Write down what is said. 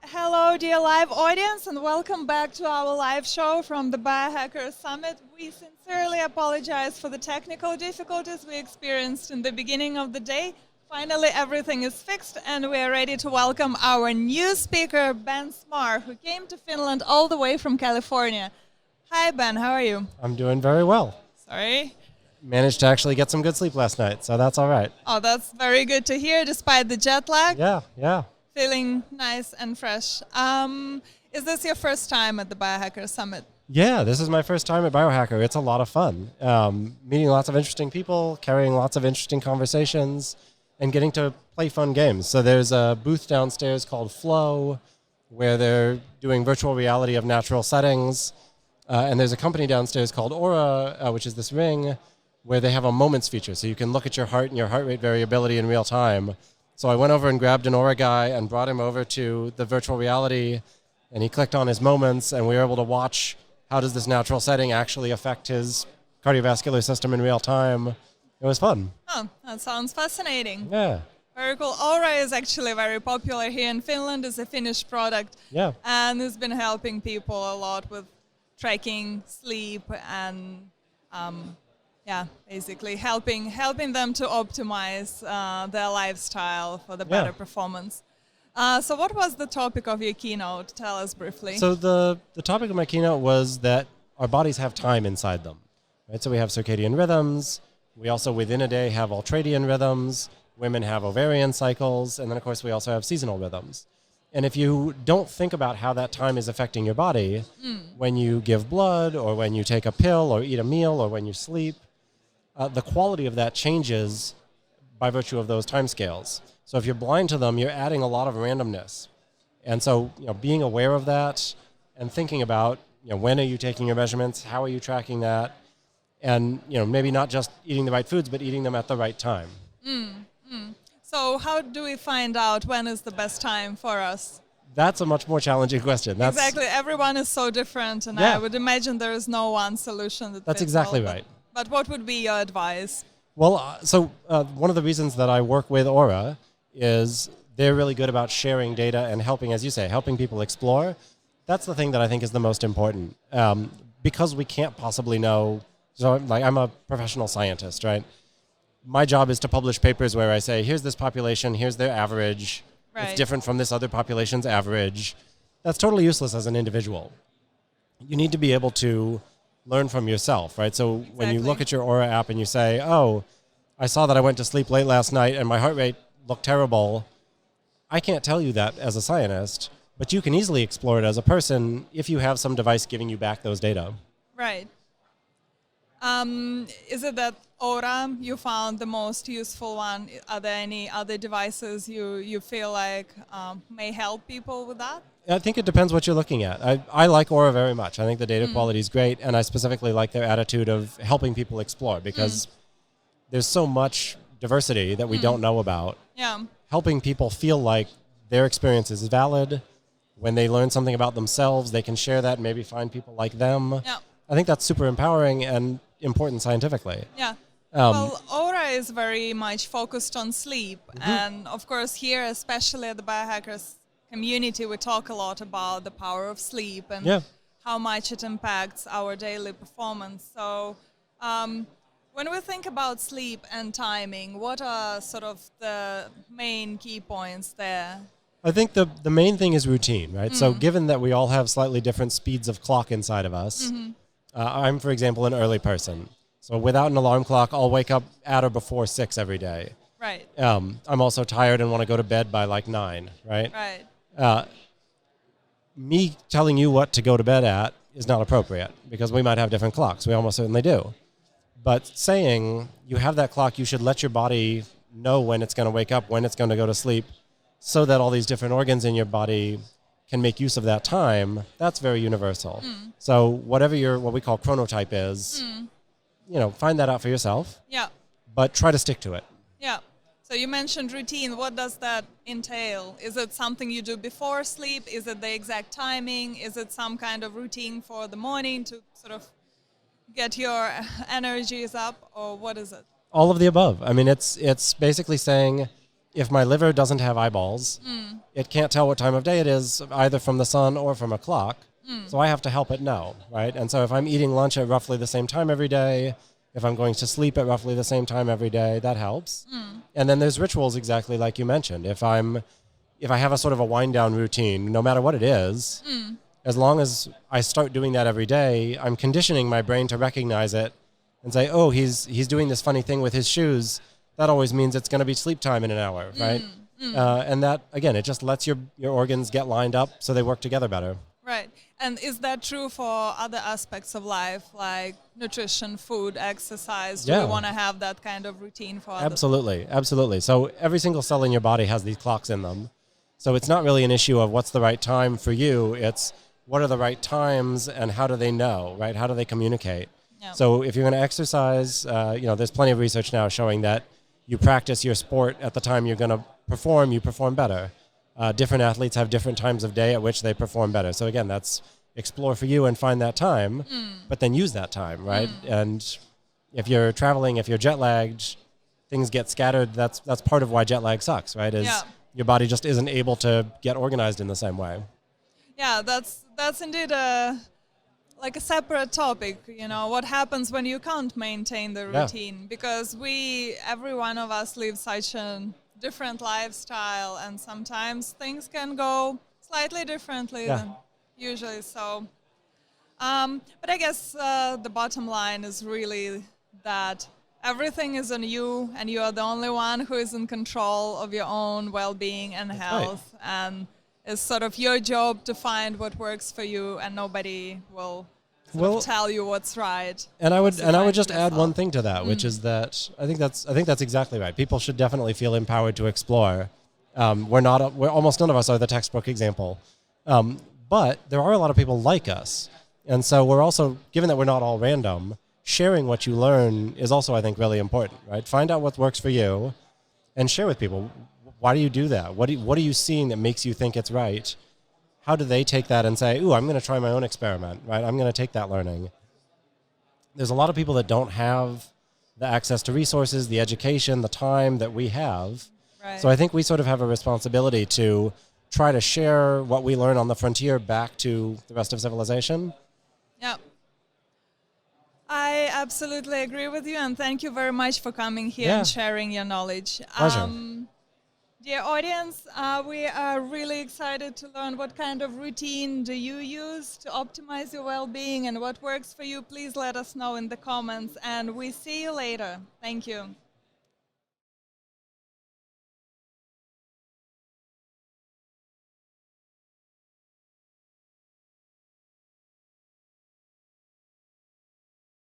Hello, dear live audience, and welcome back to our live show from the Biohacker Summit. We sincerely apologize for the technical difficulties we experienced in the beginning of the day. Finally, everything is fixed, and we are ready to welcome our new speaker, Ben Smar, who came to Finland all the way from California. Hi, Ben, how are you? I'm doing very well. Sorry. Managed to actually get some good sleep last night, so that's all right. Oh, that's very good to hear, despite the jet lag. Yeah. Feeling nice and fresh. Is this your first time at the Biohacker Summit? Yeah, this is my first time at Biohacker. It's a lot of fun. Meeting lots of interesting people, carrying lots of interesting conversations, and getting to play fun games. So there's a booth downstairs called Flow, where they're doing virtual reality of natural settings. And there's a company downstairs called Aura, which is this ring, where they have a moments feature. So you can look at your heart and your heart rate variability in real time. So I went over and grabbed an Aura guy and brought him over to the virtual reality, and he clicked on his moments, and we were able to watch how does this natural setting actually affect his cardiovascular system in real time. It was fun. Oh, that sounds fascinating. Yeah. Very cool. Aura is actually very popular here in Finland. It's a Finnish product. Yeah. And it's been helping people a lot with tracking sleep and basically helping them to optimize their lifestyle for the better performance. So what was the topic of your keynote? Tell us briefly. So the topic of my keynote was that our bodies have time inside them. Right? So we have circadian rhythms. We also, within a day, have ultradian rhythms. Women have ovarian cycles. And then, of course, we also have seasonal rhythms. And if you don't think about how that time is affecting your body, when you give blood or when you take a pill or eat a meal or when you sleep, the quality of that changes by virtue of those timescales. So if you're blind to them, you're adding a lot of randomness. And so, being aware of that and thinking about, when are you taking your measurements? How are you tracking that? And, maybe not just eating the right foods, but eating them at the right time. So how do we find out when is the best time for us? That's a much more challenging question. Exactly. Everyone is so different, and I would imagine there is no one solution that That's fits exactly all, right. But what would be your advice? Well, one of the reasons that I work with Aura is they're really good about sharing data and helping, as you say, helping people explore. That's the thing that I think is the most important. Because we can't possibly know, so I'm a professional scientist, right? My job is to publish papers where I say, here's this population, here's their average. Right. It's different from this other population's average. That's totally useless as an individual. You need to be able to learn from yourself, right? So when you look at your Aura app and you say, oh, I saw that I went to sleep late last night and my heart rate looked terrible, I can't tell you that as a scientist, but you can easily explore it as a person if you have some device giving you back those data. Right. Is it that Aura you found the most useful one? Are there any other devices you feel like may help people with that? I think it depends what you're looking at. I like Aura very much. I think the data quality is great, and I specifically like their attitude of helping people explore because there's so much diversity that we don't know about. Yeah. Helping people feel like their experience is valid. When they learn something about themselves, they can share that and maybe find people like them. Yeah. I think that's super empowering and important scientifically. Yeah. Well, Aura is very much focused on sleep. And of course, here, especially at the Biohackers community, we talk a lot about the power of sleep and how much it impacts our daily performance. So when we think about sleep and timing, what are sort of the main key points there? I think the main thing is routine, right? So given that we all have slightly different speeds of clock inside of us, I'm, for example, an early person. So without an alarm clock, I'll wake up at or before 6 every day. Right. I'm also tired and want to go to bed by like 9, right? Right. Me telling you what to go to bed at is not appropriate because we might have different clocks. We almost certainly do. But saying you have that clock, you should let your body know when it's going to wake up, when it's going to go to sleep, so that all these different organs in your body can make use of that time, that's very universal. So whatever what we call chronotype is, find that out for yourself. Yeah. But try to stick to it. Yeah. So you mentioned routine. What does that entail? Is it something you do before sleep? Is it the exact timing? Is it some kind of routine for the morning to sort of get your energies up, or what is it? All of the above. I mean, it's basically saying if my liver doesn't have eyeballs, it can't tell what time of day it is, either from the sun or from a clock. So I have to help it know, right? And so if I'm eating lunch at roughly the same time every day, if I'm going to sleep at roughly the same time every day, that helps. And then there's rituals exactly like you mentioned. If I have a sort of a wind down routine, no matter what it is, as long as I start doing that every day, I'm conditioning my brain to recognize it and say, oh, he's doing this funny thing with his shoes. That always means it's going to be sleep time in an hour, right? And that, again, it just lets your organs get lined up so they work together better. Right. And is that true for other aspects of life, like nutrition, food, exercise? Do you want to have that kind of routine for others? Absolutely. So every single cell in your body has these clocks in them. So it's not really an issue of what's the right time for you. It's what are the right times and how do they know, right? How do they communicate? Yeah. So if you're going to exercise, there's plenty of research now showing that you practice your sport at the time you're going to perform, you perform better. Different athletes have different times of day at which they perform better. So again, that's explore for you and find that time, but then use that time, right? And if you're traveling, if you're jet lagged, things get scattered. That's part of why jet lag sucks, right? Your body just isn't able to get organized in the same way. Yeah, that's indeed like a separate topic. What happens when you can't maintain the routine? Because every one of us lives such a different lifestyle, and sometimes things can go slightly differently than usually. So, but I guess the bottom line is really that everything is on you, and you are the only one who is in control of your own well-being and health. Right. And it's sort of your job to find what works for you, and nobody will tell you what's right. And I would just add one thing to that, which is that I think that's exactly right. People should definitely feel empowered to explore. We're almost none of us are the textbook example, but there are a lot of people like us, and so we're also, given that we're not all random, sharing what you learn is also, I think, really important. Right? Find out what works for you, and share with people. Why do you do that? What are you seeing that makes you think it's right? How do they take that and say, ooh, I'm going to try my own experiment, right? I'm going to take that learning. There's a lot of people that don't have the access to resources, the education, the time that we have. Right. So I think we sort of have a responsibility to try to share what we learn on the frontier back to the rest of civilization. Yeah. I absolutely agree with you, and thank you very much for coming here and sharing your knowledge. Pleasure. Dear audience, we are really excited to learn what kind of routine do you use to optimize your well-being and what works for you. Please let us know in the comments, and we see you later. Thank you.